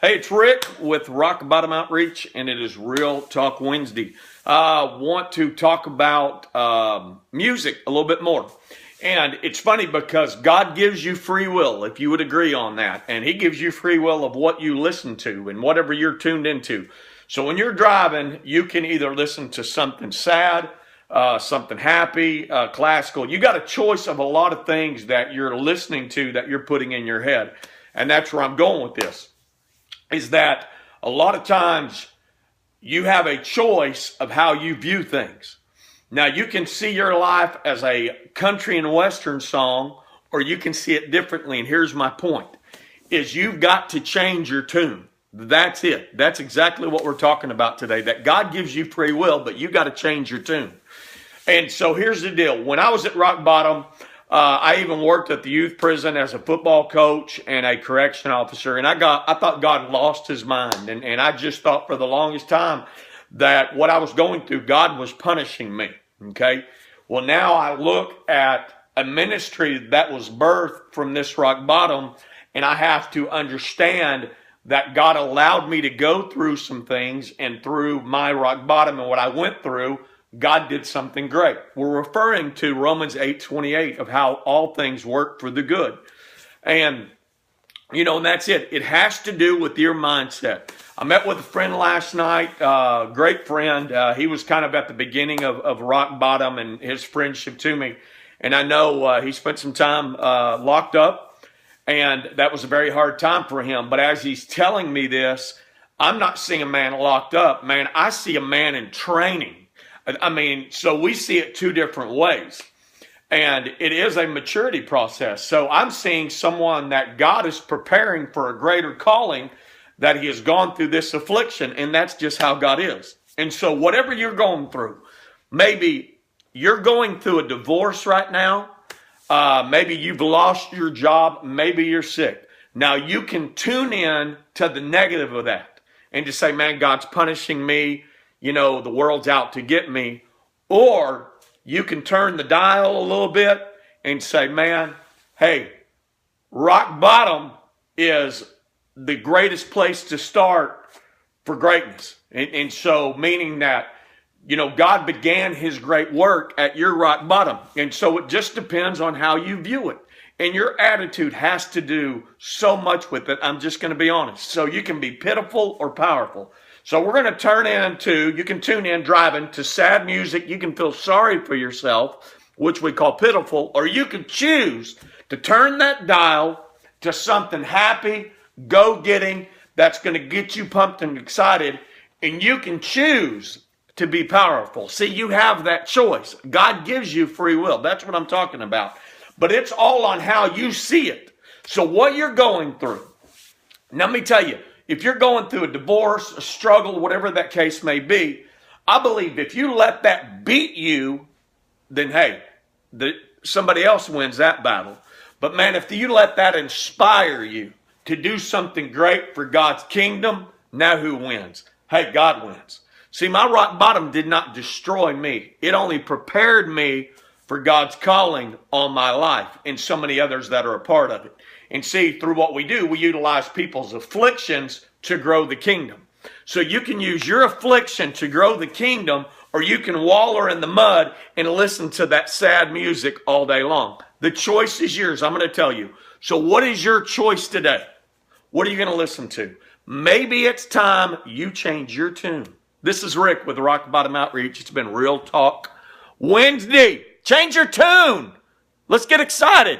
Hey, it's Rick with Rock Bottom Outreach, and it is Real Talk Wednesday. I want to talk about music a little bit more. And it's funny because God gives you free will, if you would agree on that. And He gives you free will of what you listen to and whatever you're tuned into. So when you're driving, you can either listen to something sad, something happy, classical. You got a choice of a lot of things that you're listening to that you're putting in your head. And that's where I'm going with this. Is that a lot of times you have a choice of how you view things. Now, you can see your life as a country and western song, or you can see it differently. And here's my point, is you've got to change your tune. That's it. That's exactly what we're talking about today, that God gives you free will, but you got to change your tune. And so here's the deal. When I was at rock bottom, I even worked at the youth prison as a football coach and a correction officer. And I thought God lost his mind. And I just thought for the longest time that what I was going through, God was punishing me. Okay. Well, now I look at a ministry that was birthed from this rock bottom, and I have to understand that God allowed me to go through some things, and through my rock bottom and what I went through, God did something great. We're referring to Romans 8:28 of how all things work for the good. And, and that's it. It has to do with your mindset. I met with a friend last night, great friend. He was kind of at the beginning of rock bottom and his friendship to me. And I know he spent some time locked up, and that was a very hard time for him. But as he's telling me this, I'm not seeing a man locked up, man. I see a man in training. So we see it two different ways. And it is a maturity process. So I'm seeing someone that God is preparing for a greater calling, that he has gone through this affliction, and that's just how God is. And so whatever you're going through, maybe you're going through a divorce right now. Maybe you've lost your job. Maybe you're sick. Now you can tune in to the negative of that and just say, man, God's punishing me. The world's out to get me. Or you can turn the dial a little bit and say, man, hey, rock bottom is the greatest place to start for greatness. And so meaning that, God began his great work at your rock bottom. And so it just depends on how you view it. And your attitude has to do so much with it. I'm just going to be honest. So you can be pitiful or powerful. So we're going to you can tune in driving to sad music. You can feel sorry for yourself, which we call pitiful, or you can choose to turn that dial to something happy, go-getting, that's going to get you pumped and excited, and you can choose to be powerful. See, you have that choice. God gives you free will. That's what I'm talking about. But it's all on how you see it. So what you're going through, let me tell you, if you're going through a divorce, a struggle, whatever that case may be, I believe if you let that beat you, then hey, somebody else wins that battle. But man, if you let that inspire you to do something great for God's kingdom, now who wins? Hey, God wins. See, my rock bottom did not destroy me. It only prepared me for God's calling on my life and so many others that are a part of it. And see, through what we do, we utilize people's afflictions to grow the kingdom. So you can use your affliction to grow the kingdom, or you can waller in the mud and listen to that sad music all day long. The choice is yours, I'm going to tell you. So what is your choice today? What are you going to listen to? Maybe it's time you change your tune. This is Rick with Rock Bottom Outreach. It's been Real Talk Wednesday. Change your tune. Let's get excited.